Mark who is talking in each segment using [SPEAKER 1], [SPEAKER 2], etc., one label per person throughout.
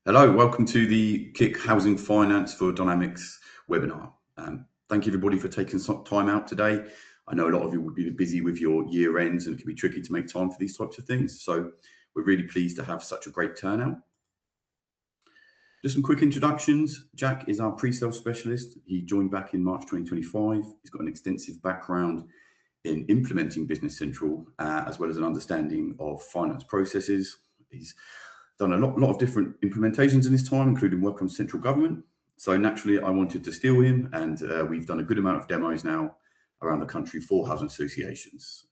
[SPEAKER 1] Hello, welcome to the Kick Housing Finance for Dynamics webinar. Thank you everybody for taking some time out today. I know a lot of you would be busy with your year ends and it can be tricky to make time for these types of things. So we're really pleased to have such a great turnout. Just some quick introductions. Jack is our pre-sale specialist. He joined back in March 2025. He's got an extensive background in implementing Business Central, as well as an understanding of finance processes. He's done a lot of different implementations in his time, including work on central government. So naturally, I wanted to steal him, and we've done a good amount of demos now around the country for housing associations.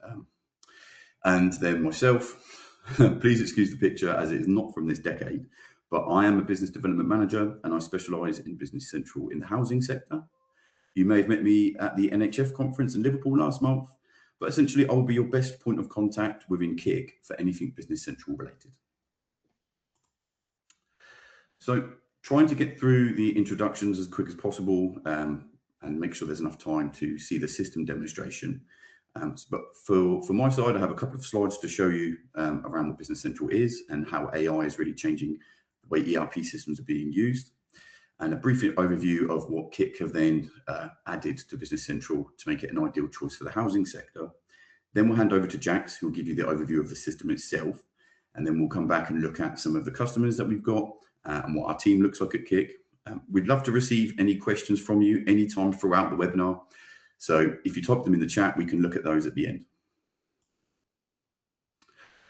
[SPEAKER 1] And then myself, please excuse the picture as it is not from this decade, but I am a business development manager and I specialise in Business Central in the housing sector. You may have met me at the NHF conference in Liverpool last month, but essentially I will be your best point of contact within Kick for anything Business Central related. So trying to get through the introductions as quick as possible and make sure there's enough time to see the system demonstration. But for my side, I have a couple of slides to show you around what Business Central is and how AI is really changing the way ERP systems are being used. And a brief overview of what Kick have then added to Business Central to make it an ideal choice for the housing sector. Then we'll hand over to Jax, who will give you the overview of the system itself. And then we'll come back and look at some of the customers that we've got and what our team looks like at Kick. We'd love to receive any questions from you anytime throughout the webinar. So if you type them in the chat, we can look at those at the end.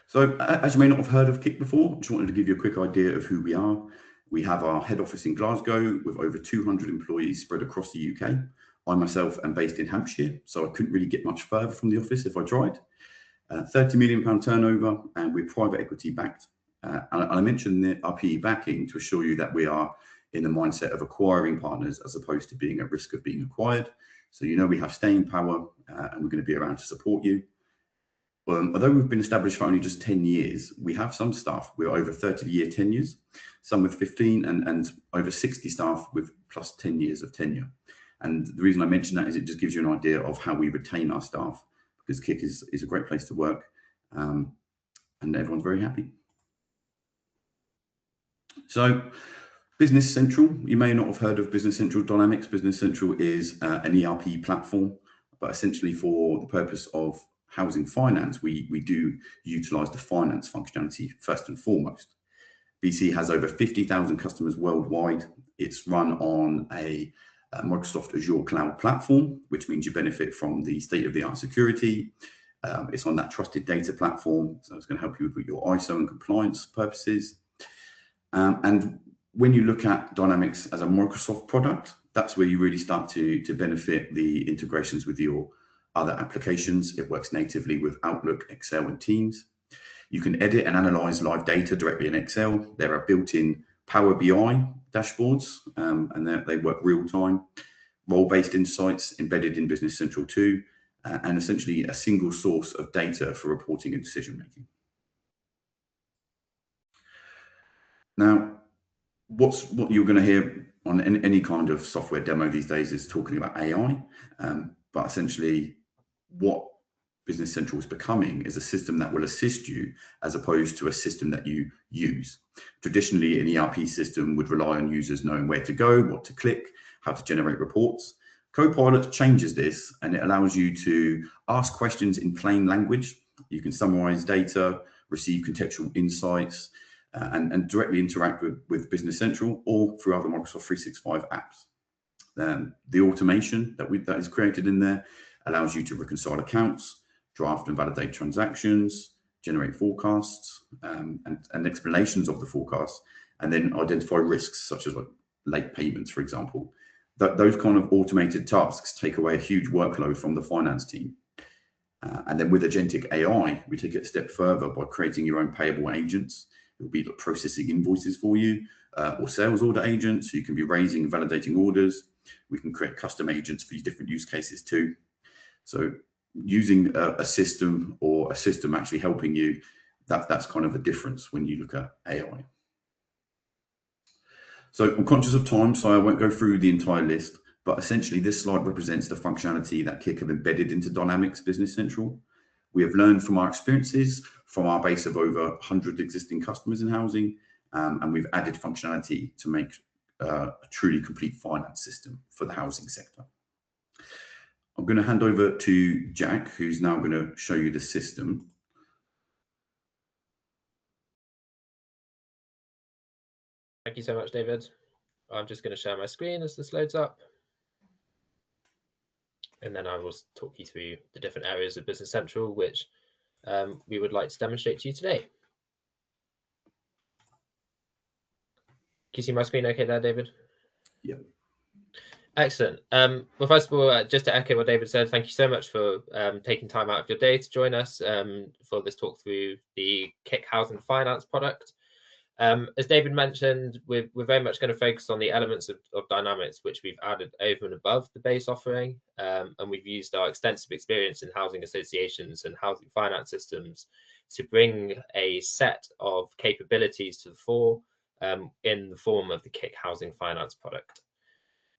[SPEAKER 1] So as you may not have heard of Kick before, just wanted to give you a quick idea of who we are. We have our head office in Glasgow with over 200 employees spread across the UK. I myself am based in Hampshire, so I couldn't really get much further from the office if I tried. £30 million turnover, and we're private equity backed. And I mentioned our PE backing to assure you that we are in the mindset of acquiring partners as opposed to being at risk of being acquired. So you know we have staying power and we're going to be around to support you. Although we've been established for only just 10 years, we have some staff with over 30-year tenures, some with 15 and over 60 staff with plus 10 years of tenure. And the reason I mention that is it just gives you an idea of how we retain our staff, because Kick is a great place to work and everyone's very happy. So Business Central, you may not have heard of Business Central Dynamics. Business Central is an ERP platform, but essentially for the purpose of housing finance, we do utilize the finance functionality first and foremost. BC has over 50,000 customers worldwide. It's run on a Microsoft Azure cloud platform, which means you benefit from the state-of-the-art security. It's on that trusted data platform, so it's going to help you with your ISO and compliance purposes. And when you look at Dynamics as a Microsoft product, that's where you really start to benefit the integrations with your other applications. It works natively with Outlook, Excel, and Teams. You can edit and analyze live data directly in Excel. There are built-in Power BI dashboards, and they work real-time. Role-based insights embedded in Business Central 2, and essentially a single source of data for reporting and decision-making. Now, what you're going to hear on any kind of software demo these days is talking about AI, but essentially what Business Central is becoming is a system that will assist you as opposed to a system that you use. Traditionally, an ERP system would rely on users knowing where to go, what to click, how to generate reports. Copilot changes this and it allows you to ask questions in plain language. You can summarize data, receive contextual insights, and directly interact with Business Central or through other Microsoft 365 apps. The automation that is created in there allows you to reconcile accounts, draft and validate transactions, generate forecasts and explanations of the forecasts, and then identify risks such as like late payments, for example. Those kind of automated tasks take away a huge workload from the finance team. And then with agentic AI, we take it a step further by creating your own payable agents. It will be like processing invoices for you, or sales order agents, so you can be raising and validating orders. We can create custom agents for these different use cases too. So using a system or a system actually helping you, that's kind of a difference when you look at AI. So I'm conscious of time, so I won't go through the entire list, but essentially this slide represents the functionality that Kick have embedded into Dynamics Business Central. We have learned from our experiences, from our base of over 100 existing customers in housing, and we've added functionality to make a truly complete finance system for the housing sector. I'm going to hand over to Jack, who's now going to show you the system.
[SPEAKER 2] Thank you so much, David. I'm just going to share my screen as this loads up. And then I will talk you through the different areas of Business Central, which we would like to demonstrate to you today. Can you see my screen okay there, David?
[SPEAKER 1] Yep.
[SPEAKER 2] Excellent. Well, first of all, just to echo what David said, thank you so much for taking time out of your day to join us for this talk through the Kick Housing Finance product. As David mentioned, we're very much going to focus on the elements of Dynamics which we've added over and above the base offering, and we've used our extensive experience in housing associations and housing finance systems to bring a set of capabilities to the fore in the form of the Kick Housing Finance product.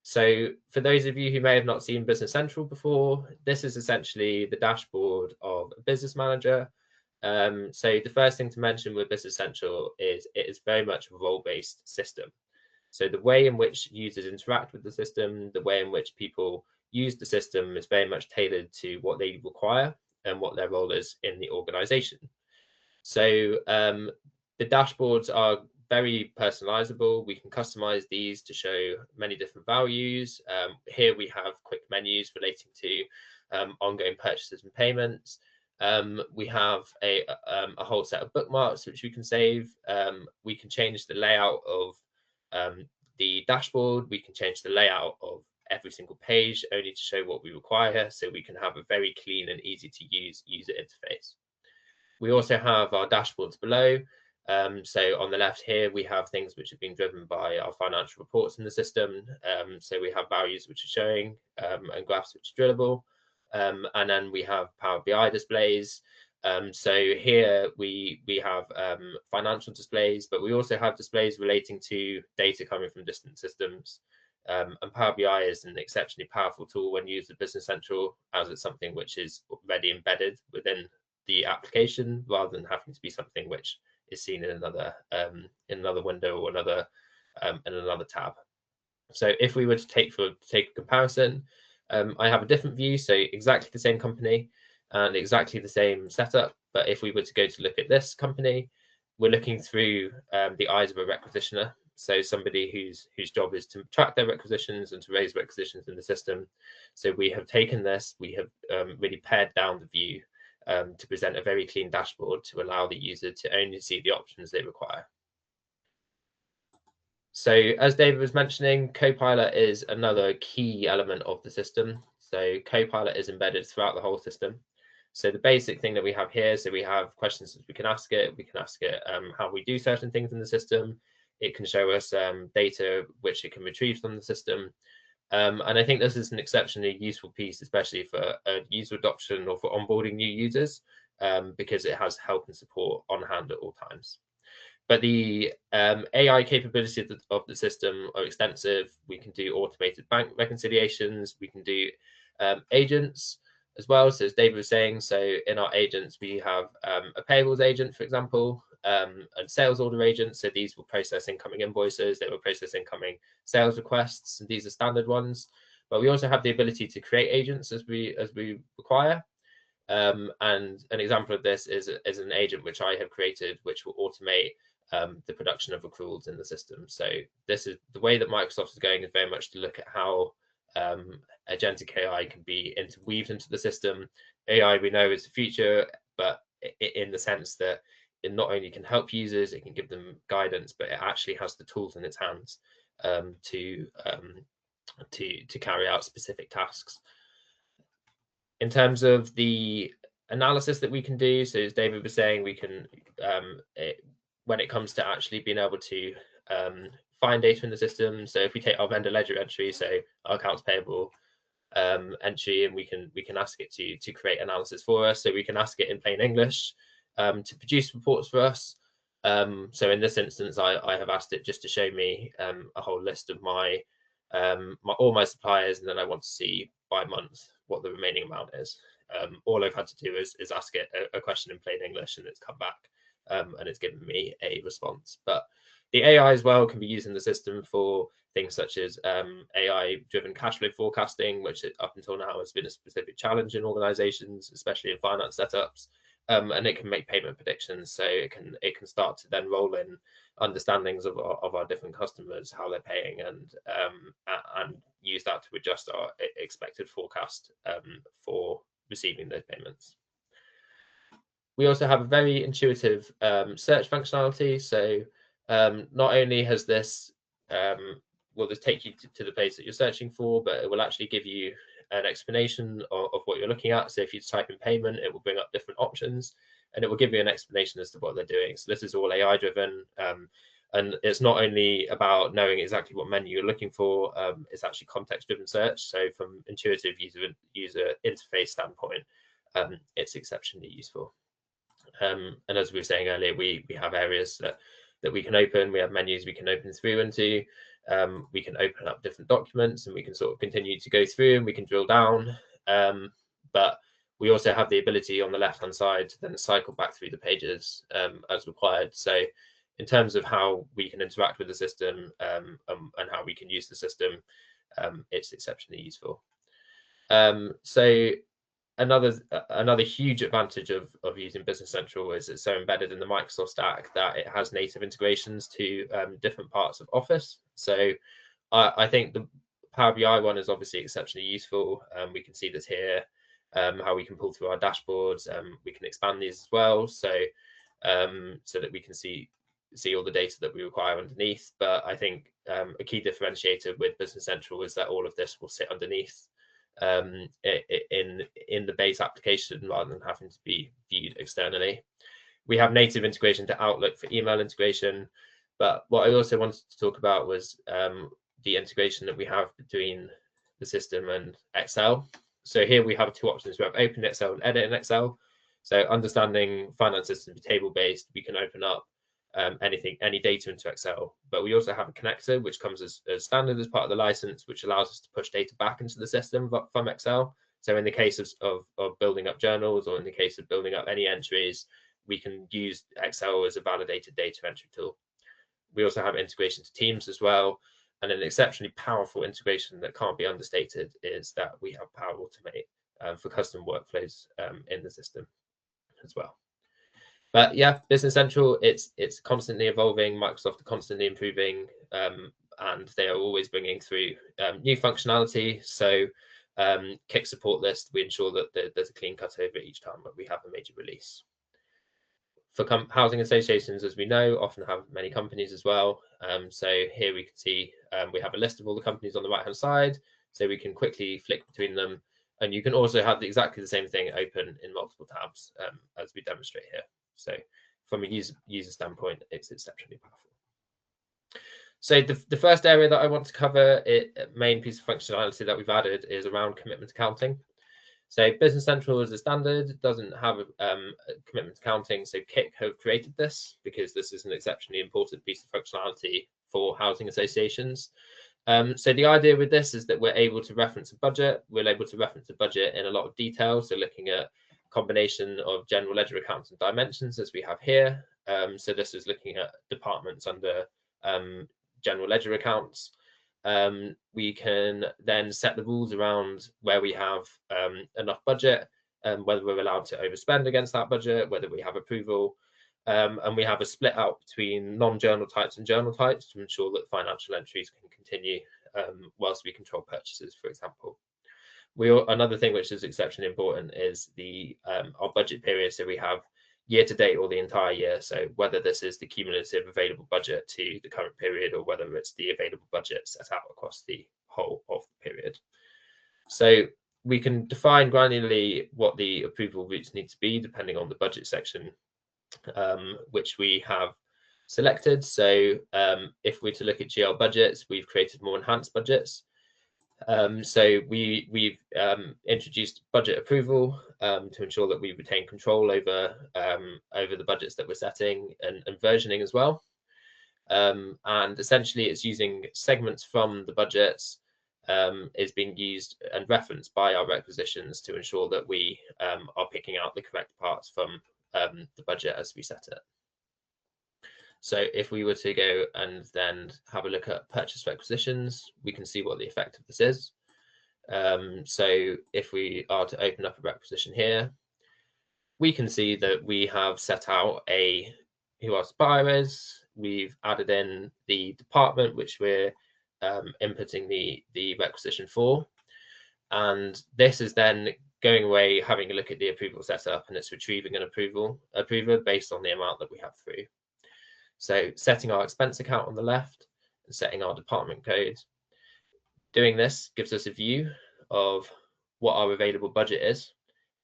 [SPEAKER 2] So for those of you who may have not seen Business Central before, this is essentially the dashboard of a business manager. So the first thing to mention with Business Central is it is very much a role-based system. So the way in which users interact with the system, the way in which people use the system is very much tailored to what they require and what their role is in the organization. So the dashboards are very personalizable. We can customize these to show many different values. Here we have quick menus relating to ongoing purchases and payments. We have a whole set of bookmarks which we can save. We can change the layout of the dashboard. We can change the layout of every single page only to show what we require, so we can have a very clean and easy to use user interface. We also have our dashboards below. So on the left here, we have things which have been driven by our financial reports in the system. So we have values which are showing and graphs which are drillable. And then we have Power BI displays. So here we have financial displays, but we also have displays relating to data coming from distant systems. And Power BI is an exceptionally powerful tool when used with Business Central, as it's something which is already embedded within the application rather than having to be something which is seen in another window or in another tab. So if we were to take a comparison, I have a different view, so exactly the same company and exactly the same setup. But if we were to go to look at this company, we're looking through the eyes of a requisitioner. So somebody whose job is to track their requisitions and to raise requisitions in the system. So we have taken this, we have really pared down the view to present a very clean dashboard to allow the user to only see the options they require. So as David was mentioning, Copilot is another key element of the system. So Copilot is embedded throughout the whole system. So the basic thing that we have here, so we have questions that we can ask it how we do certain things in the system. It can show us data which it can retrieve from the system. And I think this is an exceptionally useful piece, especially for user adoption or for onboarding new users, because it has help and support on hand at all times. But the AI capabilities of the system are extensive. We can do automated bank reconciliations. We can do agents as well. So as David was saying, so in our agents, we have a payables agent, for example, and sales order agents. So these will process incoming invoices. They will process incoming sales requests. And these are standard ones. But we also have the ability to create agents as we require. And an example of this is an agent which I have created, which will automate the production of accruals in the system. So this is the way that Microsoft is going, is very much to look at how agentic AI can be interweaved into the system. AI, we know, is the future, but in the sense that it not only can help users, it can give them guidance, but it actually has the tools in its hands to carry out specific tasks. In terms of the analysis that we can do, so as David was saying, we can when it comes to actually being able to find data in the system. So if we take our vendor ledger entry, so our accounts payable entry, and we can ask it to create analysis for us. So we can ask it in plain English to produce reports for us. So in this instance, I have asked it just to show me a whole list of all my suppliers, and then I want to see by month what the remaining amount is. All I've had to do is ask it a question in plain English, and it's come back and it's given me a response. But The AI as well can be used in the system for things such as AI-driven cash flow forecasting, which up until now has been a specific challenge in organizations, especially in finance setups. And it can make payment predictions, so it can start to then roll in understandings of our different customers, how they're paying, and use that to adjust our expected forecast for receiving those payments. We also have a very intuitive search functionality. So not only has this will this take you to the place that you're searching for, but it will actually give you an explanation of what you're looking at. So if you type in payment, it will bring up different options, and it will give you an explanation as to what they're doing. So this is all AI driven, and it's not only about knowing exactly what menu you're looking for. It's actually context driven search. So from intuitive user interface standpoint, it's exceptionally useful. And as we were saying earlier, we have areas that we can open. We have menus we can open through into. We can open up different documents, and we can sort of continue to go through, and we can drill down. But we also have the ability on the left-hand side to then cycle back through the pages as required. So in terms of how we can interact with the system and how we can use the system, it's exceptionally useful. So another huge advantage of using Business Central is it's so embedded in the Microsoft stack that it has native integrations to different parts of Office. So I think the Power BI one is obviously exceptionally useful. We can see this here, how we can pull through our dashboards. We can expand these as well, so that we can see all the data that we require underneath. But I think a key differentiator with Business Central is that all of this will sit underneath in the base application rather than having to be viewed externally. We have native integration to Outlook for email integration, but what I also wanted to talk about was the integration that we have between the system and Excel. So here we have two options. We have open Excel and edit in Excel. So understanding finance systems table based, we can open up any data into Excel, but we also have a connector which comes as standard as part of the license, which allows us to push data back into the system from Excel. So in the case of building up journals, or in the case of building up any entries, we can use Excel as a validated data entry tool. We also have integration to Teams as well, and an exceptionally powerful integration that can't be understated is that we have Power Automate for custom workflows in the system as well. But yeah, Business Central, it's constantly evolving. Microsoft are constantly improving, and they are always bringing through new functionality. So Kick support list, we ensure that there's a clean cutover each time that we have a major release. For housing associations, as we know, often have many companies as well. So here we can see we have a list of all the companies on the right-hand side, so we can quickly flick between them. And you can also have exactly the same thing open in multiple tabs, as we demonstrate here. So from a user standpoint, it's exceptionally powerful. So the first area that I want to cover, main piece of functionality that we've added, is around commitment accounting. So Business Central as a standard doesn't have commitment accounting. So Kick have created this because this is an exceptionally important piece of functionality for housing associations. So the idea with this is that we're able to reference a budget. We're able to reference a budget in a lot of detail. So looking at combination of general ledger accounts and dimensions, as we have here. So this is looking at departments under general ledger accounts. We can then set the rules around where we have enough budget, whether we're allowed to overspend against that budget, whether we have approval. And we have a split out between non-journal types and journal types to ensure that financial entries can continue whilst we control purchases, for example. Another thing which is exceptionally important is our budget period. So we have year to date or the entire year. So whether this is the cumulative available budget to the current period, or whether it's the available budget set out across the whole of the period. So we can define granularly what the approval routes need to be depending on the budget section, which we have selected. So if we're to look at GL budgets, we've created more enhanced budgets. So we've introduced budget approval to ensure that we retain control over the budgets that we're setting, and versioning as well. And essentially, it's using segments from the budgets is being used and referenced by our requisitions to ensure that we are picking out the correct parts from the budget as we set it. So if we were to go and then have a look at purchase requisitions, we can see what the effect of this is. So if we are to open up a requisition here, we can see that we have set out who our supplier is. We've added in the department which we're inputting the requisition for. And this is then going away, having a look at the approval setup, and it's retrieving an approver based on the amount that we have through. So setting our expense account on the left and setting our department code. Doing this gives us a view of what our available budget is.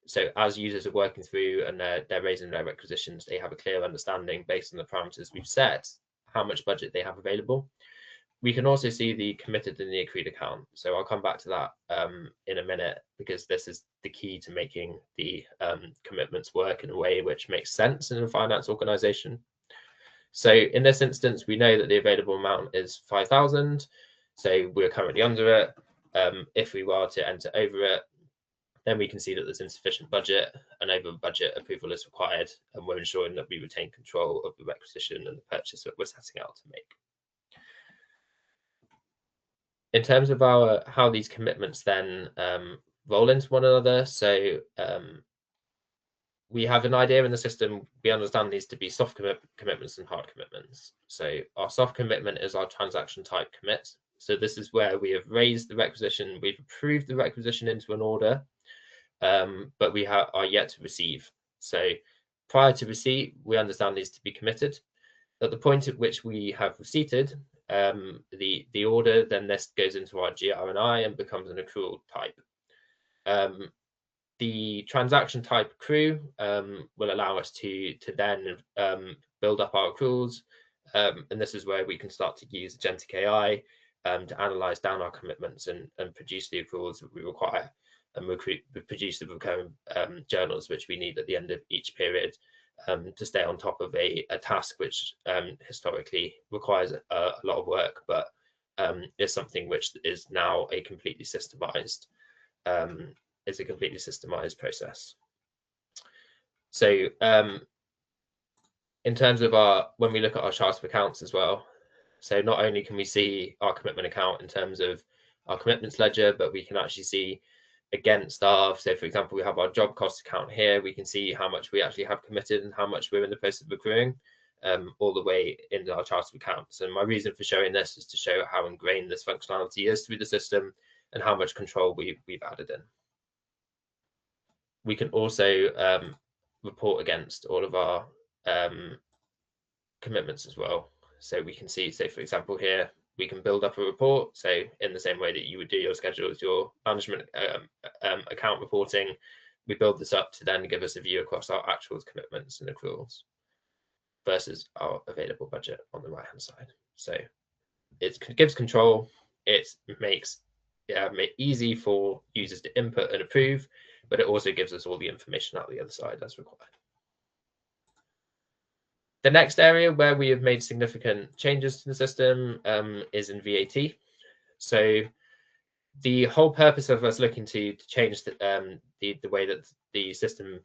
[SPEAKER 2] So as users are working through and they're raising their requisitions, they have a clear understanding based on the parameters we've set, how much budget they have available. We can also see the committed and the accrued account. So I'll come back to that in a minute, because this is the key to making the commitments work in a way which makes sense in a finance organization. So in this instance, we know that the available amount is 5,000. So we're currently under it. If we were to enter over it, then we can see that there's insufficient budget, and over budget approval is required, and we're ensuring that we retain control of the requisition and the purchase that we're setting out to make. In terms of how these commitments then roll into one another, so we have an idea in the system. We understand these to be soft commitments and hard commitments. So our soft commitment is our transaction type commit. So this is where we have raised the requisition, we've approved the requisition into an order, but we are yet to receive. So prior to receipt, we understand these to be committed. At the point at which we have receipted the order, then this goes into our GR&I and becomes an accrual type. The transaction type accrue will allow us to then build up our accruals, and this is where we can start to use agentic AI to analyze down our commitments and produce the accruals that we require, and produce the recurring journals which we need at the end of each period to stay on top of a task which historically requires a lot of work, but is something which is now a completely systemized process. So in terms of when we look at our chart of accounts as well, so not only can we see our commitment account in terms of our commitments ledger, but we can actually see against so for example, we have our job cost account here. We can see how much we actually have committed and how much we're in the process of accruing, all the way into our chart of accounts. And my reason for showing this is to show how ingrained this functionality is through the system and how much control we've added in. We can also report against all of our commitments as well. So we can see, for example, here, we can build up a report. So in the same way that you would do your schedules, your management account reporting, we build this up to then give us a view across our actuals, commitments and accruals versus our available budget on the right hand side. So it gives control. It makes it easy for users to input and approve, but it also gives us all the information out the other side as required. The next area where we have made significant changes to the system is in VAT. So the whole purpose of us looking to change the way that the system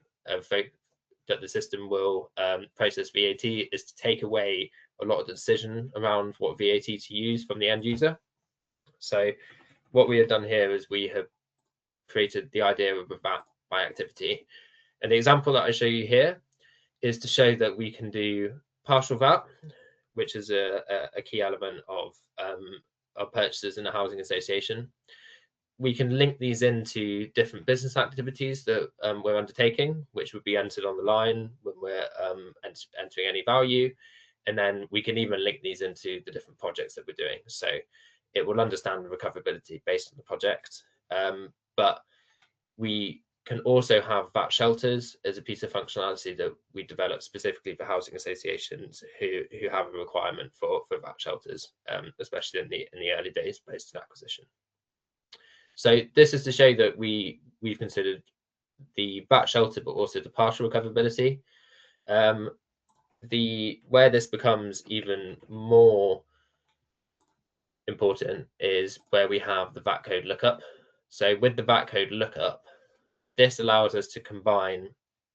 [SPEAKER 2] will process VAT is to take away a lot of the decision around what VAT to use from the end user. So what we have done here is we have created the idea of a VAT by activity. And the example that I show you here is to show that we can do partial VAT, which is a key element of purchases in a housing association. We can link these into different business activities that we're undertaking, which would be entered on the line when we're entering any value. And then we can even link these into the different projects that we're doing. So it will understand the recoverability based on the project. But we can also have VAT shelters as a piece of functionality that we developed specifically for housing associations who have a requirement for VAT shelters, especially in the early days post an acquisition. So this is to show that we've considered the VAT shelter, but also the partial recoverability. Where this becomes even more important is where we have the VAT code lookup. So with the VAT code lookup, this allows us to combine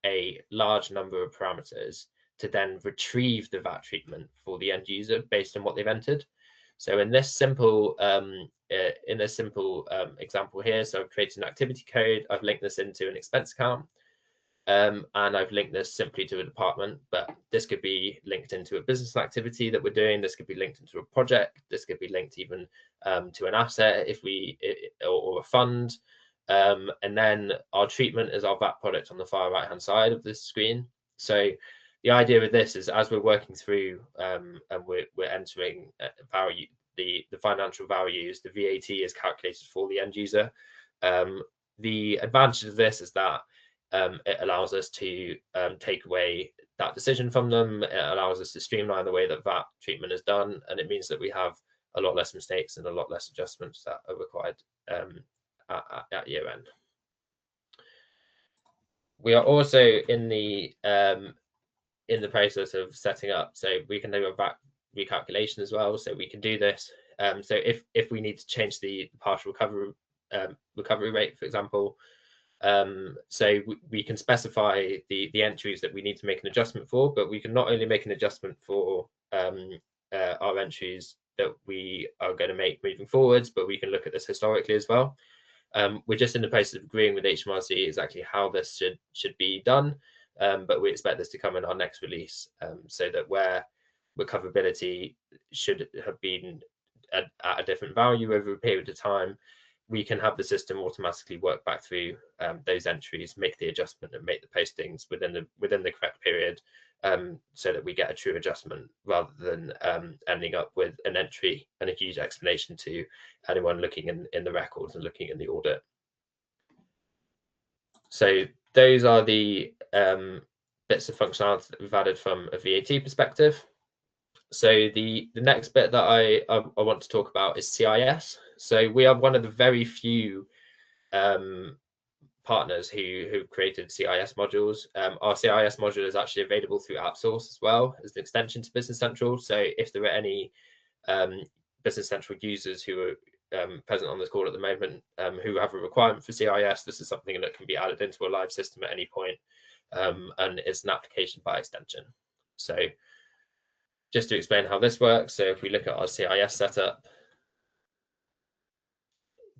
[SPEAKER 2] a large number of parameters to then retrieve the VAT treatment for the end user based on what they've entered. So in this simple example here, so I've created an activity code, I've linked this into an expense account, and I've linked this simply to a department, but this could be linked into a business activity that we're doing. This could be linked into a project. This could be linked even to an asset or a fund. And then our treatment is our VAT product on the far right-hand side of this screen. So the idea with this is, as we're working through and we're entering value, the financial values, the VAT is calculated for the end user. The advantage of this is that it allows us to take away that decision from them. It allows us to streamline the way that VAT treatment is done, and it means that we have a lot less mistakes and a lot less adjustments that are required at year end. We are also in the process of setting up, so we can do a VAT recalculation as well. So we can do this. So if we need to change the partial recovery rate, for example, so we can specify the entries that we need to make an adjustment for, but we can not only make an adjustment for our entries that we are going to make moving forwards, but we can look at this historically as well. We're just in the process of agreeing with HMRC exactly how this should be done, but we expect this to come in our next release, so that where recoverability should have been at a different value over a period of time, we can have the system automatically work back through those entries, make the adjustment, and make the postings within the correct period, so that we get a true adjustment rather than ending up with an entry and a huge explanation to anyone looking in the records and looking in the audit. So those are the bits of functionality that we've added from a VAT perspective. So the next bit that I want to talk about is CIS. So we are one of the very few partners who created CIS modules. Our CIS module is actually available through AppSource as well as an extension to Business Central. So if there are any Business Central users who are present on this call at the moment who have a requirement for CIS, this is something that can be added into a live system at any point, and it's an application by extension. So just to explain how this works, so if we look at our CIS setup,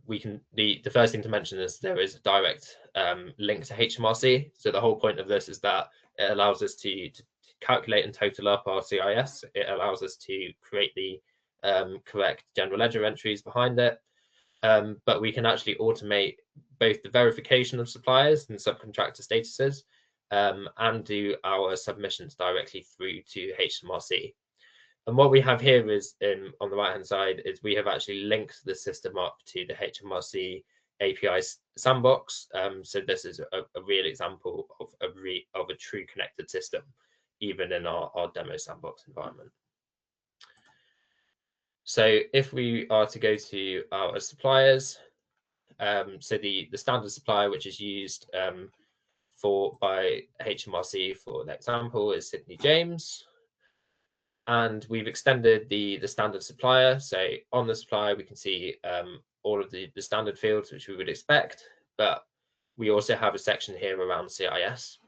[SPEAKER 2] we can the first thing to mention is there is a direct link to HMRC. So the whole point of this is that it allows us to calculate and total up our CIS. It allows us to create the correct general ledger entries behind it, but we can actually automate both the verification of suppliers and subcontractor statuses, and do our submissions directly through to HMRC. And what we have here is, on the right-hand side, is we have actually linked the system up to the HMRC API sandbox. So this is a real example of a true connected system, even in our demo sandbox environment. So if we are to go to our suppliers, so the standard supplier which is used by HMRC for the example is Sydney James. And we've extended the standard supplier. So on the supplier, we can see all of the standard fields which we would expect, but we also have a section here around CIS.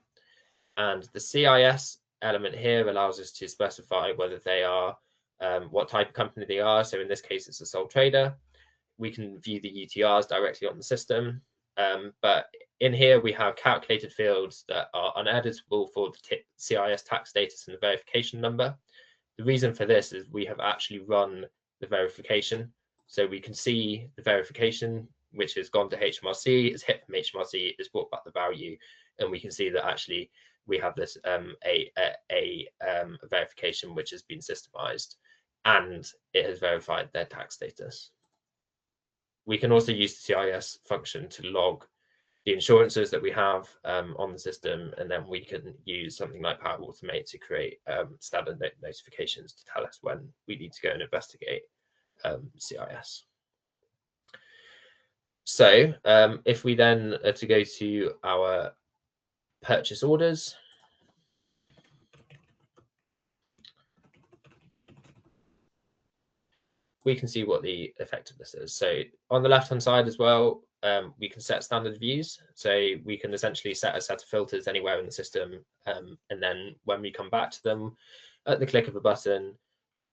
[SPEAKER 2] And the CIS element here allows us to specify whether they are, what type of company they are. So in this case, it's a sole trader. We can view the UTRs directly on the system. But in here, we have calculated fields that are uneditable for the CIS tax status and the verification number. The reason for this is we have actually run the verification. So we can see the verification, which has gone to HMRC, is hit from HMRC, is brought back the value. And we can see that actually we have this a verification which has been systemized and it has verified their tax status. We can also use the CIS function to log the insurances that we have on the system, and then we can use something like Power Automate to create standard notifications to tell us when we need to go and investigate CIS. So if we then are to go to our purchase orders, we can see what the effectiveness is. So on the left-hand side as well, we can set standard views. So we can essentially set a set of filters anywhere in the system. And then when we come back to them at the click of a button,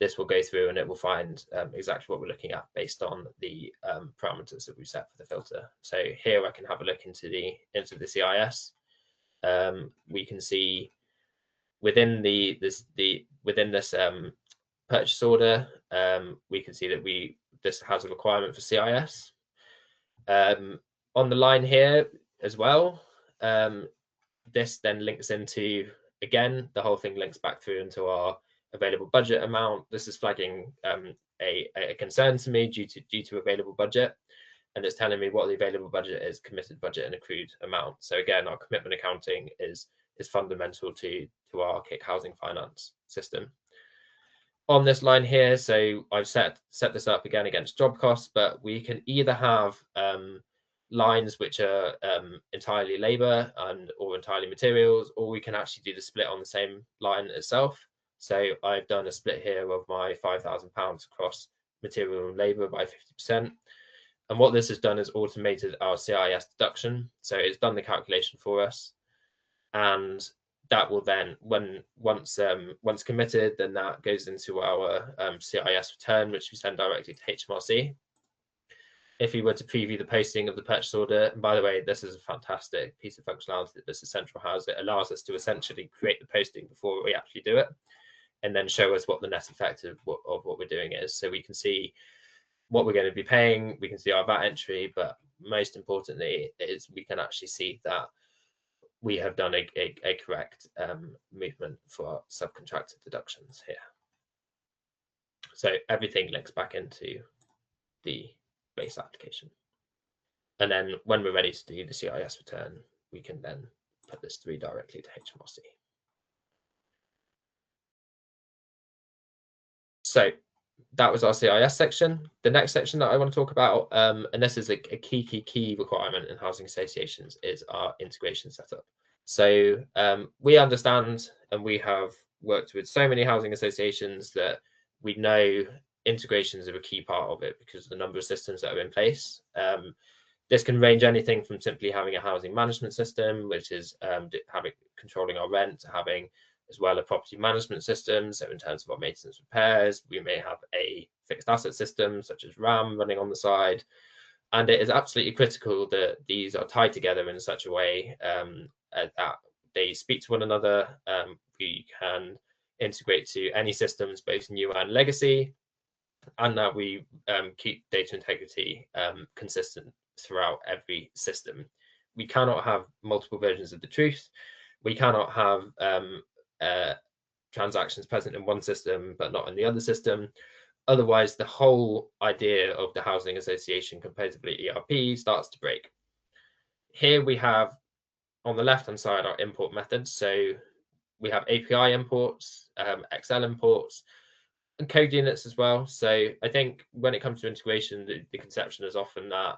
[SPEAKER 2] this will go through and it will find exactly what we're looking at based on the parameters that we've set for the filter. So here I can have a look into the CIS. We can see within this purchase order, we can see that this has a requirement for CIS. On the line here as well, this then links into, again, the whole thing links back through into our available budget amount. This is flagging a concern to me due to available budget, and it's telling me what the available budget is, committed budget and accrued amount. So again, our commitment accounting is fundamental to our KIC housing finance system. On this line here, so I've set this up again against job costs, but we can either have lines which are entirely labor or entirely materials, or we can actually do the split on the same line itself. So I've done a split here of my £5,000 across material and labor by 50%. And what this has done is automated our CIS deduction. So it's done the calculation for us. And that will then, once committed, then that goes into our CIS return, which we send directly to HMRC. If we were to preview the posting of the purchase order, and by the way, this is a fantastic piece of functionality that Business Central has. It allows us to essentially create the posting before we actually do it, and then show us what the net effect of what we're doing is. So we can see what we're going to be paying, we can see our VAT entry, but most importantly is we can actually see that we have done a correct movement for our subcontractor deductions here. So everything links back into the base application. And then when we're ready to do the CIS return, we can then put this through directly to HMRC. So that was our CIS section. The next section that I want to talk about, and this is a key requirement in housing associations, is our integration setup. So we understand, and we have worked with so many housing associations that we know integrations are a key part of it because of the number of systems that are in place. This can range anything from simply having a housing management system, which is controlling our rent, to having as well a property management system. So in terms of our maintenance repairs, we may have a fixed asset system such as RAM running on the side. And it is absolutely critical that these are tied together in such a way that they speak to one another. We can integrate to any systems, both new and legacy, and that we keep data integrity consistent throughout every system. We cannot have multiple versions of the truth. We cannot have transactions present in one system but not in the other system. Otherwise, the whole idea of the housing association composably ERP starts to break. Here we have on the left hand side our import methods. So we have API imports, Excel imports, and code units as well. So I think when it comes to integration, the conception is often that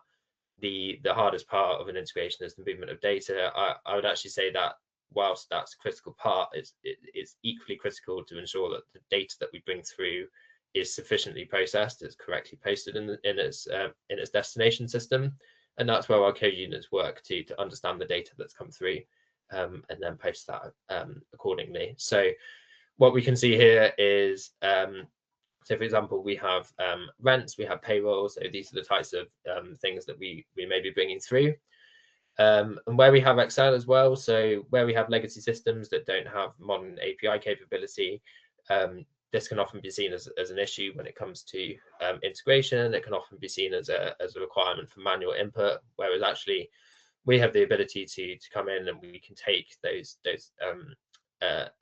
[SPEAKER 2] the hardest part of an integration is the movement of data. I would actually say that whilst that's a critical part, it's equally critical to ensure that the data that we bring through is sufficiently processed, is correctly posted in its destination system, and that's where our code units work to understand the data that's come through and then post that accordingly. So what we can see here is, so for example, we have rents, we have payroll. So these are the types of things that we may be bringing through. And where we have Excel as well, so where we have legacy systems that don't have modern API capability, this can often be seen as an issue when it comes to integration. It can often be seen as a requirement for manual input, whereas actually we have the ability to come in and we can take those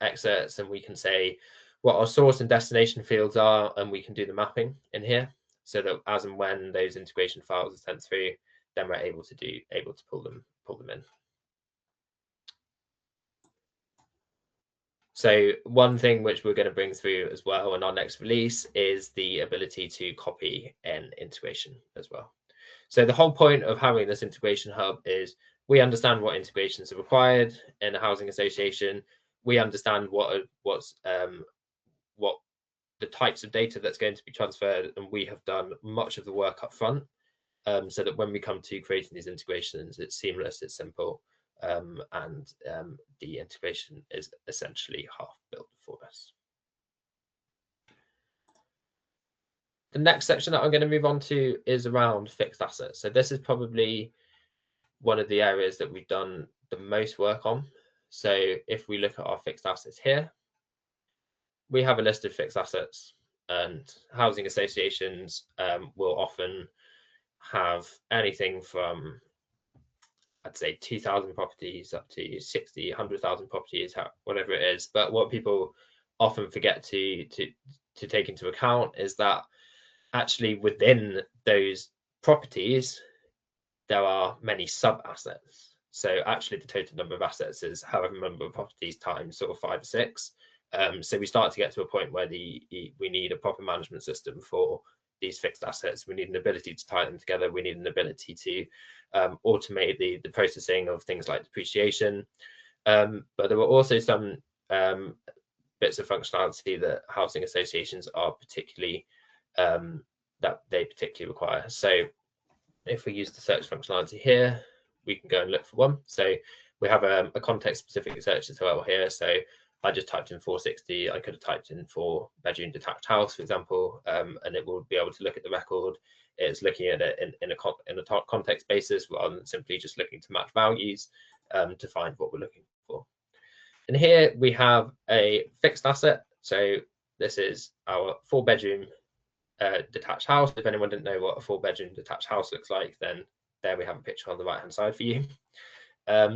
[SPEAKER 2] excerpts and we can say what our source and destination fields are, and we can do the mapping in here so that as and when those integration files are sent through, then we're able to pull them in. So one thing which we're going to bring through as well in our next release is the ability to copy an integration as well. So the whole point of having this integration hub is we understand what integrations are required in a housing association. We understand what the types of data that's going to be transferred, and we have done much of the work up front, so that when we come to creating these integrations, it's seamless, it's simple, and the integration is essentially half built for us. The next section that I'm going to move on to is around fixed assets. So this is probably one of the areas that we've done the most work on. So if we look at our fixed assets here, we have a list of fixed assets, and housing associations will often have anything from, I'd say, 2,000 properties up to 60, 100,000 properties, whatever it is. But what people often forget to take into account is that actually within those properties, there are many sub-assets. So actually the total number of assets is however number of properties times sort of 5 or 6. So we start to get to a point where we need a proper management system for these fixed assets. We need an ability to tie them together. We need an ability to automate the processing of things like depreciation. But there were also some bits of functionality that housing associations are particularly require. So if we use the search functionality here, we can go and look for one. So we have a context-specific search as well here. So I just typed in 460. I could have typed in 4-bedroom detached house, for example, and it will be able to look at the record. It's looking at it in a context basis rather than simply just looking to match values to find what we're looking for. And here we have a fixed asset. So this is our 4-bedroom detached house. If anyone didn't know what a 4-bedroom detached house looks like, then there we have a picture on the right hand side for you.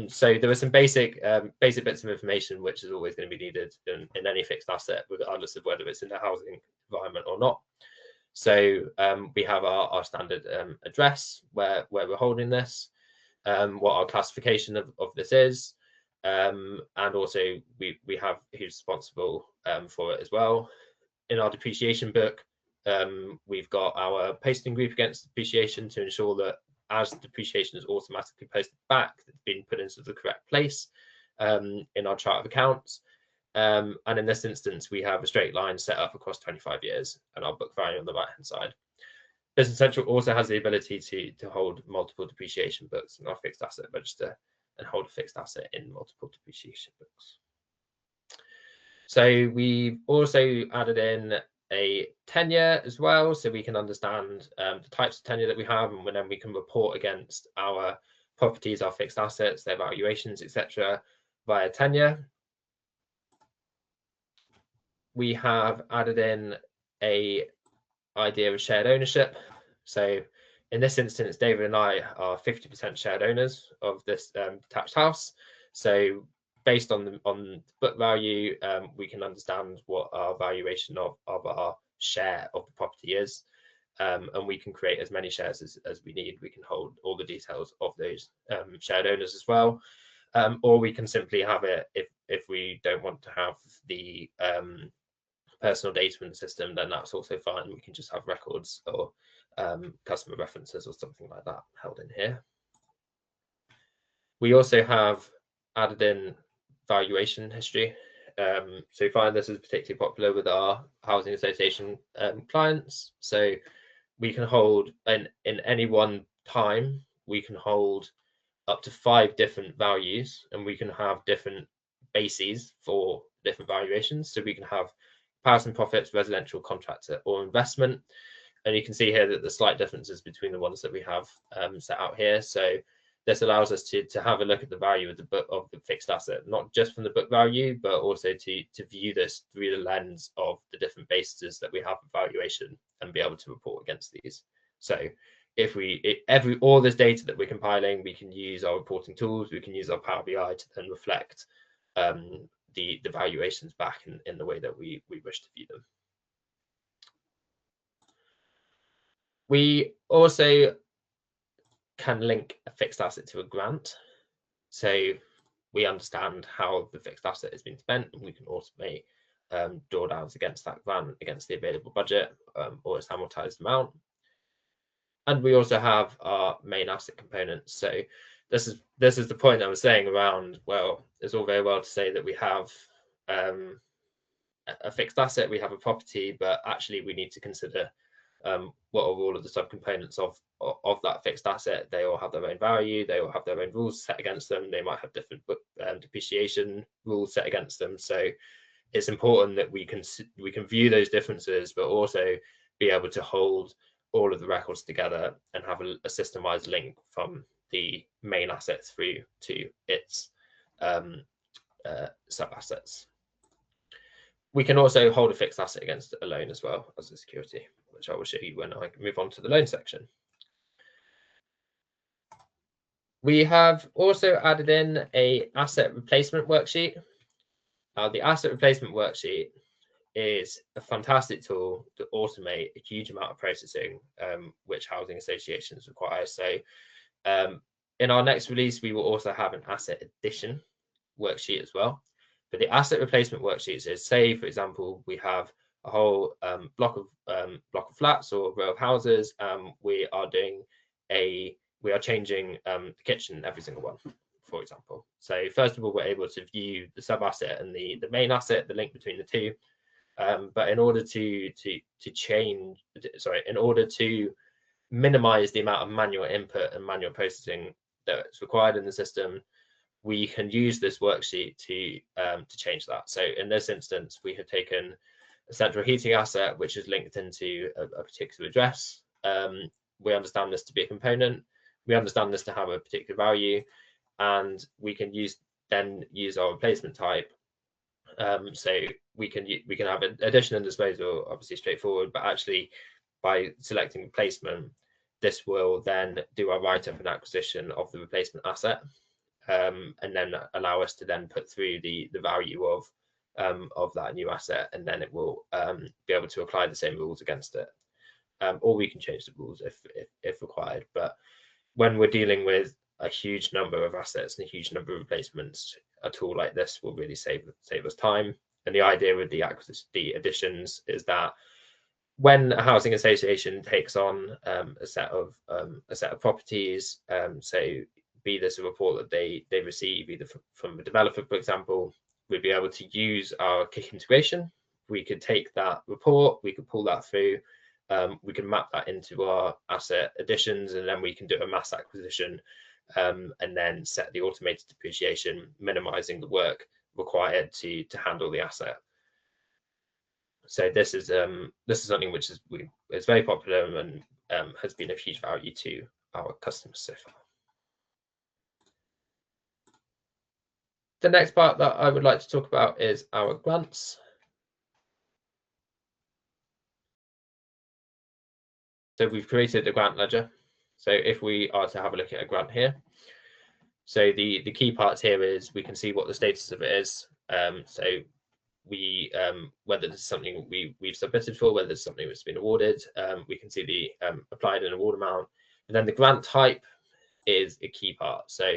[SPEAKER 2] So there are some basic bits of information which is always going to be needed in any fixed asset, regardless of whether it's in a housing environment or not. So we have our standard address where we're holding this, what our classification of this is, and also we have who's responsible for it as well. In our depreciation book, we've got our posting group against depreciation to ensure that as depreciation is automatically posted back, it's been put into the correct place in our chart of accounts. And in this instance, we have a straight line set up across 25 years and our book value on the right-hand side. Business Central also has the ability to hold multiple depreciation books in our fixed asset register and hold a fixed asset in multiple depreciation books. So we've also added in a tenure as well, so we can understand the types of tenure that we have, and then we can report against our properties, our fixed assets, their valuations, etc. via tenure. We have added in a idea of shared ownership. So in this instance, David and I are 50% shared owners of this detached house. So based on the book value, we can understand what our valuation of our share of the property is, and we can create as many shares as we need. We can hold all the details of those shared owners as well, or we can simply have it if we don't want to have the personal data in the system, then that's also fine. We can just have records or customer references or something like that held in here. We also have added in valuation history. So we find this is particularly popular with our housing association clients. So we can hold in any one time, we can hold up to 5 different values, and we can have different bases for different valuations. So we can have comparison profits, residential, contractor, or investment. And you can see here that the slight differences between the ones that we have set out here. So this allows us to have a look at the value of the fixed asset, not just from the book value, but also to view this through the lens of the different bases that we have of valuation and be able to report against these. So if all this data that we're compiling, we can use our reporting tools, we can use our Power BI to then reflect the valuations back in the way that we wish to view them. We also can link a fixed asset to a grant. So we understand how the fixed asset has been spent, and we can automate drawdowns against that grant, against the available budget or its amortized amount. And we also have our main asset components. So this is the point I was saying around, well, it's all very well to say that we have a fixed asset, we have a property, but actually we need to consider what are all of the subcomponents of that fixed asset. They all have their own value, they all have their own rules set against them, they might have different depreciation rules set against them. So it's important that we can view those differences, but also be able to hold all of the records together and have a systemized link from the main asset through to its sub assets. We can also hold a fixed asset against a loan as well as a security, which I will show you when I move on to the loan section. We have also added in a asset replacement worksheet. The asset replacement worksheet is a fantastic tool to automate a huge amount of processing, which housing associations require. So in our next release, we will also have an asset addition worksheet as well. But the asset replacement worksheet is, say, for example, we have a whole block of flats or row of houses. We are changing the kitchen, every single one, for example. So first of all, we're able to view the sub asset and the main asset, the link between the two. But in order to minimize the amount of manual input and manual processing that's required in the system, we can use this worksheet to change that. So in this instance, we have taken a central heating asset, which is linked into a particular address. We understand this to be a component. We understand this to have a particular value, and we can use our replacement type. So we can have addition and disposal, obviously straightforward, but actually by selecting replacement, this will then do our write-up and acquisition of the replacement asset, and then allow us to then put through the value of that new asset, and then it will be able to apply the same rules against it. Or we can change the rules if required. But when we're dealing with a huge number of assets and a huge number of replacements, a tool like this will really save us time. And the idea with the additions is that when a housing association takes on a set of properties, so be this a report that they receive either from a developer, for example, we'd be able to use our KIC integration. We could take that report, we could pull that through, we can map that into our asset additions, and then we can do a mass acquisition, and then set the automated depreciation, minimizing the work required to handle the asset. So this is something which is very popular and has been of huge value to our customers so far. The next part that I would like to talk about is our grants. So we've created a grant ledger. So if we are to have a look at a grant here, so the key parts here is we can see what the status of it is. So we whether this is something we've submitted for, whether it's something that's been awarded. We can see the applied and award amount, and then the grant type is a key part. So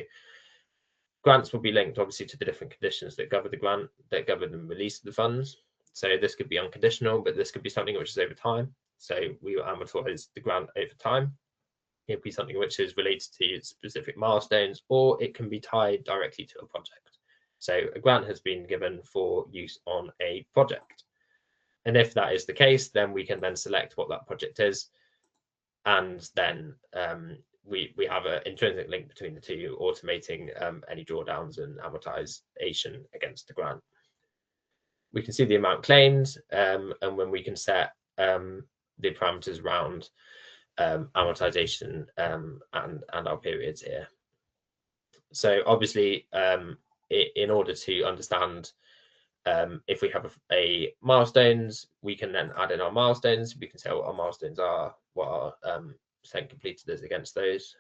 [SPEAKER 2] grants will be linked obviously to the different conditions that govern the grant, that govern the release of the funds. So this could be unconditional, but this could be something which is over time. So we will amortize the grant over time. It could be something which is related to specific milestones, or it can be tied directly to a project. So a grant has been given for use on a project. And if that is the case, then we can then select what that project is. And then we have an intrinsic link between the two, automating any drawdowns and amortization against the grant. We can see the amount claimed, and when we can set the parameters around amortization and our periods here. So obviously, in order to understand if we have a milestones, we can then add in our milestones. We can say what our milestones are, what our percent completed is against those.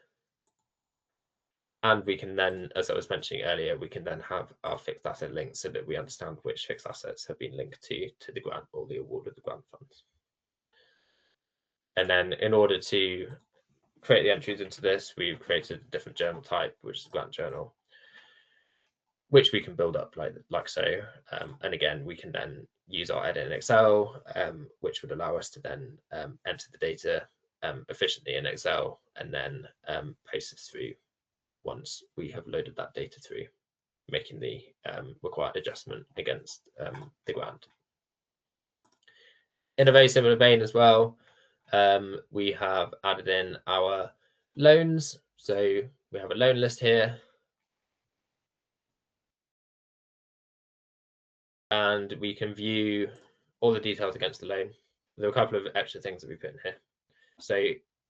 [SPEAKER 2] And we can then, as I was mentioning earlier, we can then have our fixed asset linked so that we understand which fixed assets have been linked to the grant or the award of the grant funds. And then in order to create the entries into this, we've created a different journal type, which is a grant journal, which we can build up like so. And again, we can then use our edit in Excel, which would allow us to then enter the data efficiently in Excel and then post this through once we have loaded that data through, making the required adjustment against the grant. In a very similar vein as well, we have added in our loans. So we have a loan list here. And we can view all the details against the loan. There are a couple of extra things that we put in here. So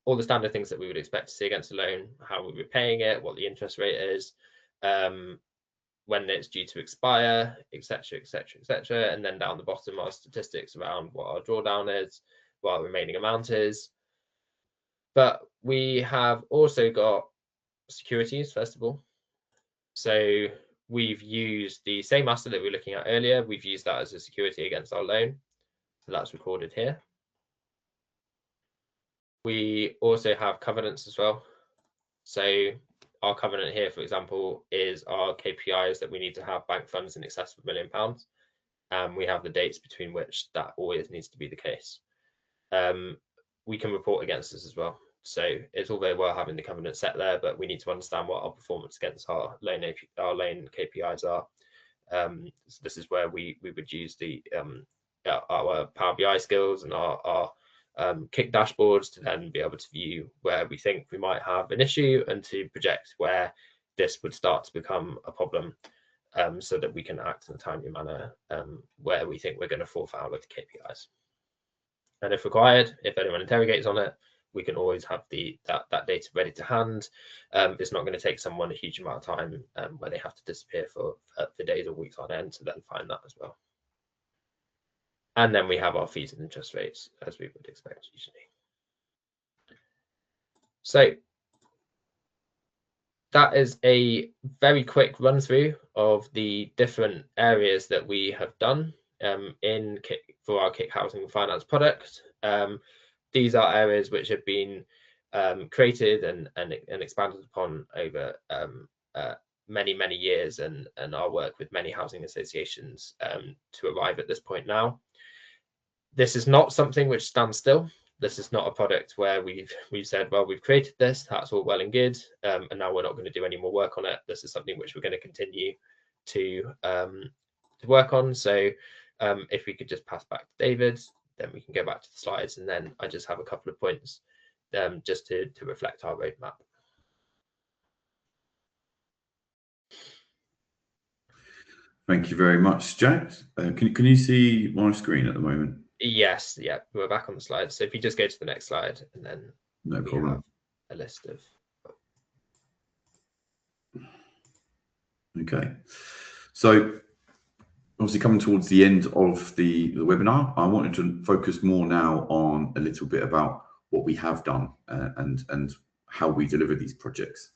[SPEAKER 2] all the standard things that we would expect to see against a loan, how we're repaying it, what the interest rate is, when it's due to expire, etc., etc., etc. And then down the bottom are statistics around what our drawdown is, what our remaining amount is. But we have also got securities, first of all. So we've used the same asset that we were looking at earlier. We've used that as a security against our loan. So that's recorded here. We also have covenants as well. So our covenant here, for example, is our KPIs that we need to have bank funds in excess of £1 million. And we have the dates between which that always needs to be the case. We can report against this as well. So it's all very well having the covenant set there, but we need to understand what our performance against our loan KPIs are. So this is where we would use the our Power BI skills and our Kik dashboards to then be able to view where we think we might have an issue and to project where this would start to become a problem, so that we can act in a timely manner where we think we're going to fall foul of the KPIs. And if required, if anyone interrogates on it, we can always have that data ready to hand. It's not going to take someone a huge amount of time where they have to disappear for days or weeks on end to then find that as well. And then we have our fees and interest rates, as we would expect usually. So that is a very quick run through of the different areas that we have done in Kik for our Kik Housing Finance product. These are areas which have been created and expanded upon over many years, and our work with many housing associations to arrive at this point now. This is not something which stands still. This is not a product where we've said, well, we've created this, that's all well and good, and now we're not going to do any more work on it. This is something which we're going to continue to work on. So if we could just pass back to David, then we can go back to the slides, and then I just have a couple of points just to reflect our roadmap.
[SPEAKER 1] Thank you very much, Jack. Can you see my screen at the moment?
[SPEAKER 2] Yes, yeah, we're back on the slides. So if you just go to the next slide, and then
[SPEAKER 1] no problem.
[SPEAKER 2] Have a list of.
[SPEAKER 1] Okay, so obviously coming towards the end of the webinar, I wanted to focus more now on a little bit about what we have done and how we deliver these projects.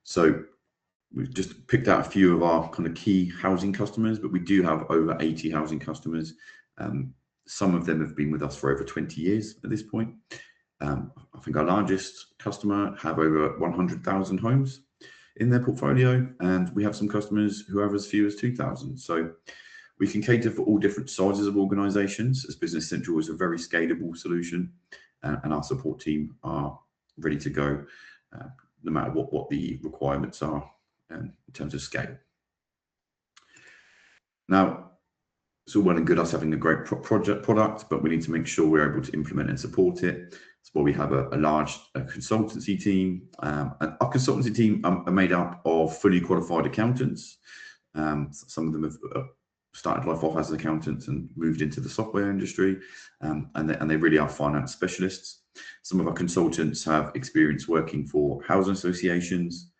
[SPEAKER 1] So we've just picked out a few of our kind of key housing customers, but we do have over 80 housing customers. Some of them have been with us for over 20 years at this point. I think our largest customer have over 100,000 homes in their portfolio, and we have some customers who have as few as 2,000. So we can cater for all different sizes of organizations, as Business Central is a very scalable solution, and our support team are ready to go no matter what the requirements are in terms of scale. Now, it's all well and good us having a great product, but we need to make sure we're able to implement and support it. That's why we have a large consultancy team. And our consultancy team are made up of fully qualified accountants. Some of them have started life off as accountants and moved into the software industry, and they really are finance specialists. Some of our consultants have experience working for housing associations.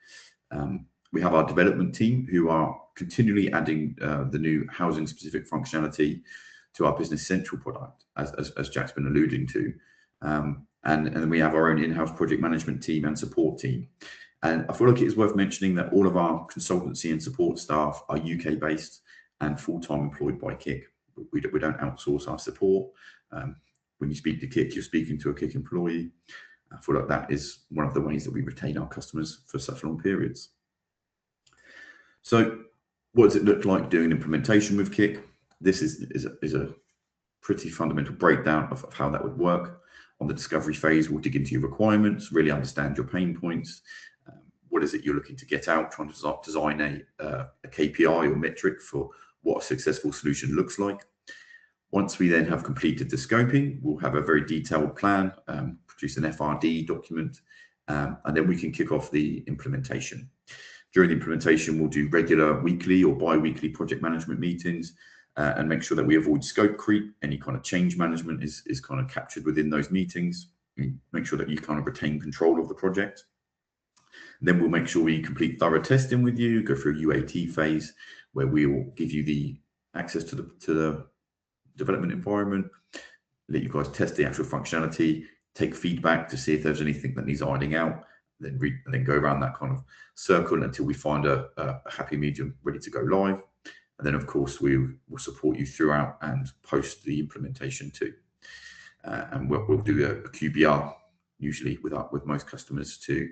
[SPEAKER 1] We have our development team who are continually adding the new housing specific functionality to our Business Central product, as Jack's been alluding to. And then we have our own in-house project management team and support team. And I feel like it is worth mentioning that all of our consultancy and support staff are UK based and full-time employed by Kik. We don't outsource our support. When you speak to Kik, you're speaking to a Kik employee. I feel like that is one of the ways that we retain our customers for such long periods. So what does it look like doing implementation with Kik? This is a pretty fundamental breakdown of how that would work. On the discovery phase, we'll dig into your requirements, really understand your pain points. What is it you're looking to get out, trying to design a KPI or metric for what a successful solution looks like. Once we then have completed the scoping, we'll have a very detailed plan, produce an FRD document, and then we can kick off the implementation. During the implementation, we'll do regular weekly or bi-weekly project management meetings and make sure that we avoid scope creep. Any kind of change management is kind of captured within those meetings. Make sure that you kind of retain control of the project. Then we'll make sure we complete thorough testing with you, go through a UAT phase where we will give you the access to the development environment, let you guys test the actual functionality, take feedback to see if there's anything that needs ironing out, then go around that kind of circle until we find a happy medium ready to go live. And then, of course, we will support you throughout and post the implementation too. And we'll do a QBR usually with most customers to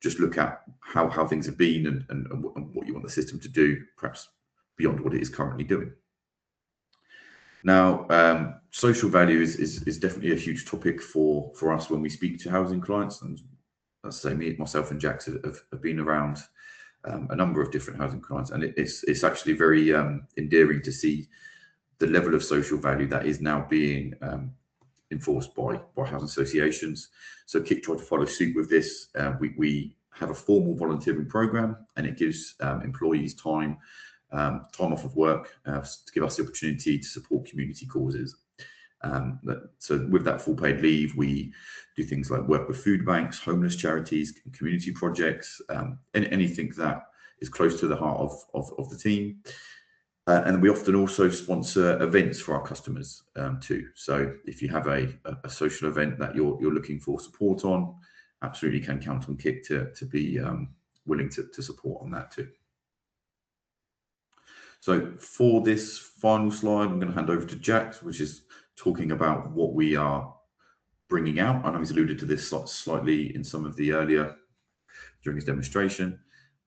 [SPEAKER 1] just look at how things have been and what you want the system to do, perhaps beyond what it is currently doing. Now, social value is definitely a huge topic for us when we speak to housing clients. And as I say, myself and Jax have been around a number of different housing clients, and it's actually very endearing to see the level of social value that is now being enforced by housing associations. So KIC tried to follow suit with this. We have a formal volunteering program, and it gives employees time off of work to give us the opportunity to support community causes. So with that full paid leave, we do things like work with food banks, homeless charities, community projects, anything that is close to the heart of the team. And we often also sponsor events for our customers too. So if you have a social event that you're looking for support on, absolutely can count on KIC to be willing to support on that too. So for this final slide, I'm going to hand over to Jax, which is talking about what we are bringing out. I know he's alluded to this slightly in some of the earlier during his demonstration,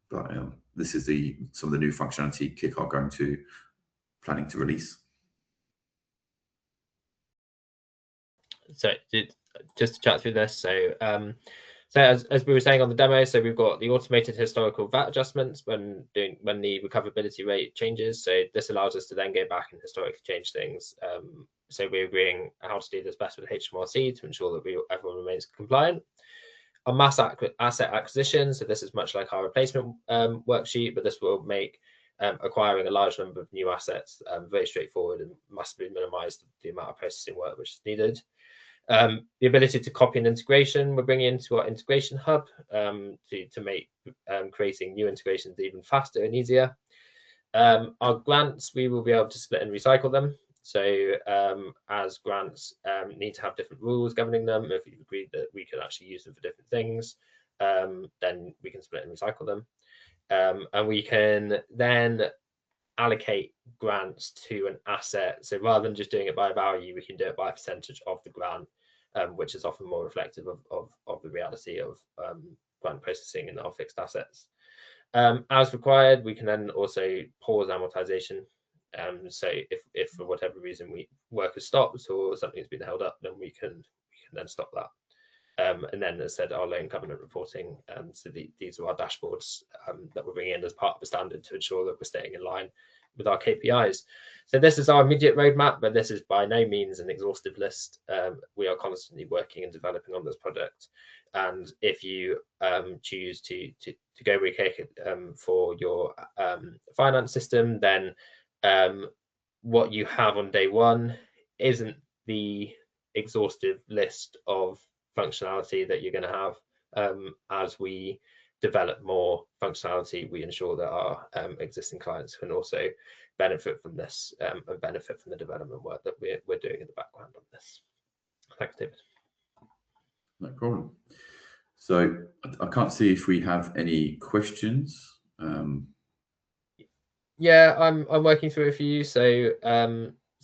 [SPEAKER 1] but this is some of the new functionality KIC are planning to release.
[SPEAKER 2] So just to chat through this, so as we were saying on the demo, so we've got the automated historical VAT adjustments when the recoverability rate changes. So this allows us to then go back and historically change things. So we're agreeing how to do this best with HMRC to ensure that everyone remains compliant. On mass asset acquisition, so this is much like our replacement worksheet, but this will make acquiring a large number of new assets very straightforward and massively minimize the amount of processing work which is needed. The ability to copy and integration, we're bringing into our integration hub to make creating new integrations even faster and easier. Our grants, we will be able to split and recycle them. So as grants need to have different rules governing them, if you've agreed that we can actually use them for different things, then we can split and recycle them. And we can then allocate grants to an asset. So rather than just doing it by value, we can do it by a percentage of the grant, which is often more reflective of the reality of grant processing in our fixed assets. As required, we can then also pause amortization. So if for whatever reason work has stopped or something's been held up, then we can then stop that. And then, as I said, our loan covenant reporting. So these are our dashboards that we're bringing in as part of the standard to ensure that we're staying in line with our KPIs. So this is our immediate roadmap, but this is by no means an exhaustive list. We are constantly working and developing on this project. And if you choose to go with KIC for your finance system, then what you have on day one isn't the exhaustive list of functionality that you're going to have. As we develop more functionality, we ensure that our existing clients can also benefit from this and benefit from the development work that we're doing in the background on this. Thanks, David.
[SPEAKER 1] No problem. So I can't see if we have any questions.
[SPEAKER 2] Yeah, I'm working through a few. So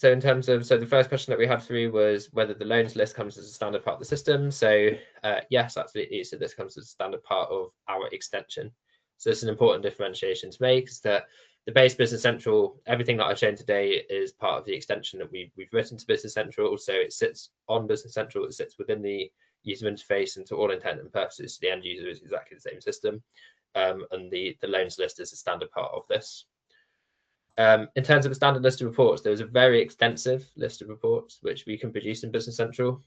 [SPEAKER 2] in terms of, the first question that we had through was whether the loans list comes as a standard part of the system. So yes, absolutely. So this comes as a standard part of our extension. So it's an important differentiation to make, is that the base Business Central, everything that I've shown today is part of the extension that we've written to Business Central. So it sits on Business Central, it sits within the user interface, and to all intent and purposes, the end user is exactly the same system. And the loans list is a standard part of this. In terms of a standard list of reports, there was a very extensive list of reports which we can produce in Business Central.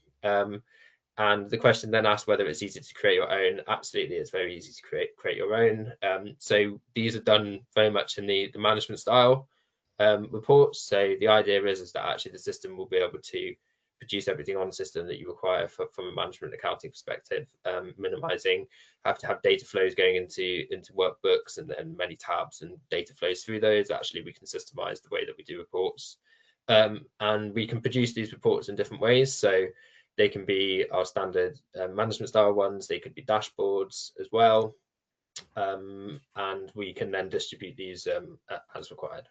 [SPEAKER 2] And the question then asked whether it's easy to create your own. Absolutely, it's very easy to create your own. So these are done very much in the management style reports. So the idea is that actually the system will be able to produce everything on the system that you require from a management accounting perspective, minimizing have to have data flows going into workbooks and then many tabs and data flows through those. Actually, we can systemize the way that we do reports, and we can produce these reports in different ways. So they can be our standard management style ones. They could be dashboards as well, and we can then distribute these as required.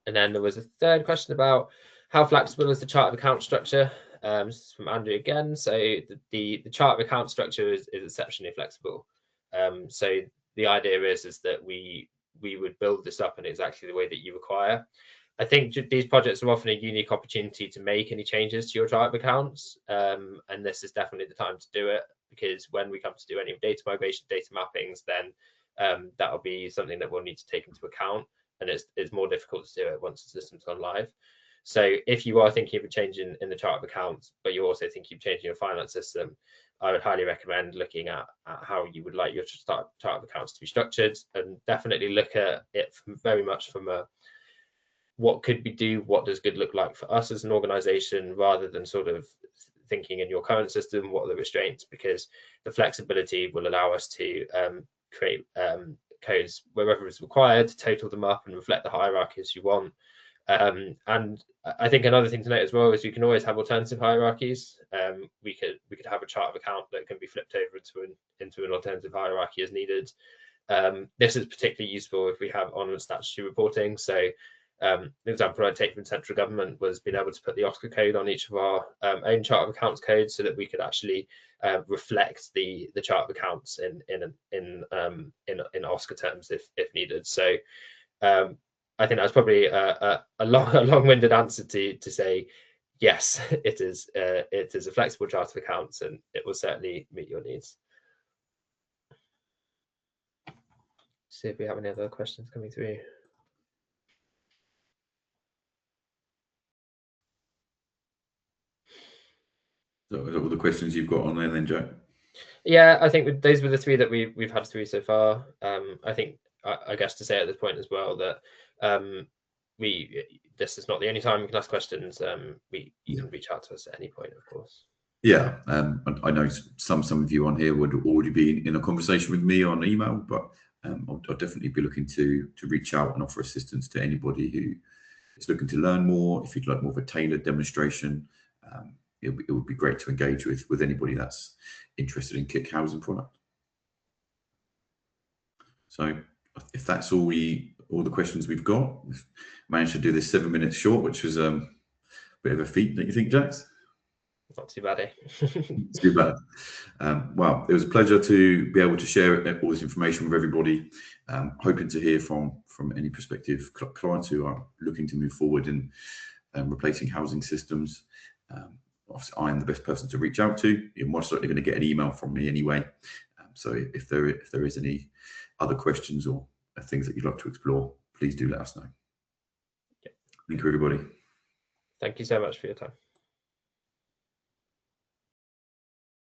[SPEAKER 2] And then there was a third question about how flexible is the chart of account structure. This is from Andrew again. So the chart of account structure is exceptionally flexible. So the idea is that we would build this up in exactly the way that you require. I think these projects are often a unique opportunity to make any changes to your chart of accounts, and this is definitely the time to do it, because when we come to do any data migration, data mappings, then that'll be something that we'll need to take into account, and it's more difficult to do it once the system's gone live. So if you are thinking of a change in the chart of accounts, but you're also thinking of changing your finance system, I would highly recommend looking at how you would like your chart of accounts to be structured, and definitely look at it very much from a what could we do, what does good look like for us as an organization, rather than sort of thinking in your current system, what are the restraints, because the flexibility will allow us to create codes wherever it's required, total them up and reflect the hierarchies you want. And I think another thing to note as well is you can always have alternative hierarchies. We could have a chart of account that can be flipped over into an alternative hierarchy as needed. This is particularly useful if we have on statutory reporting. So the example I take from central government was being able to put the OSCA code on each of our own chart of accounts codes, so that we could actually reflect the chart of accounts in OSCA terms if needed. So I think that's probably a long-winded answer to say yes, it is a flexible chart of accounts, and it will certainly meet your needs. See if we have any other questions coming through.
[SPEAKER 1] So are all the questions you've got on there then, Jack?
[SPEAKER 2] Yeah, I think those were the three that we've had through so far. I think I guess to say at this point as well that this is not the only time we can ask questions. You can reach out to us at any point, of course.
[SPEAKER 1] Yeah, I know some of you on here would already be in a conversation with me on email, but I'll definitely be looking to reach out and offer assistance to anybody who is looking to learn more. If you'd like more of a tailored demonstration, it would be great to engage with anybody that's interested in Kick Housing product. So if that's all the questions we've got, we've managed to do this 7 minutes short, which was a bit of a feat, don't you think, Jax?
[SPEAKER 2] Not too bad, eh?
[SPEAKER 1] Too bad. Well, it was a pleasure to be able to share all this information with everybody. Hoping to hear from any prospective clients who are looking to move forward in replacing housing systems. Obviously, I am the best person to reach out to. You're most certainly going to get an email from me anyway. So if there is any other questions or things that you'd like to explore, please do let us know.
[SPEAKER 2] Yeah.
[SPEAKER 1] Thank you, everybody.
[SPEAKER 2] Thank you so much for your time.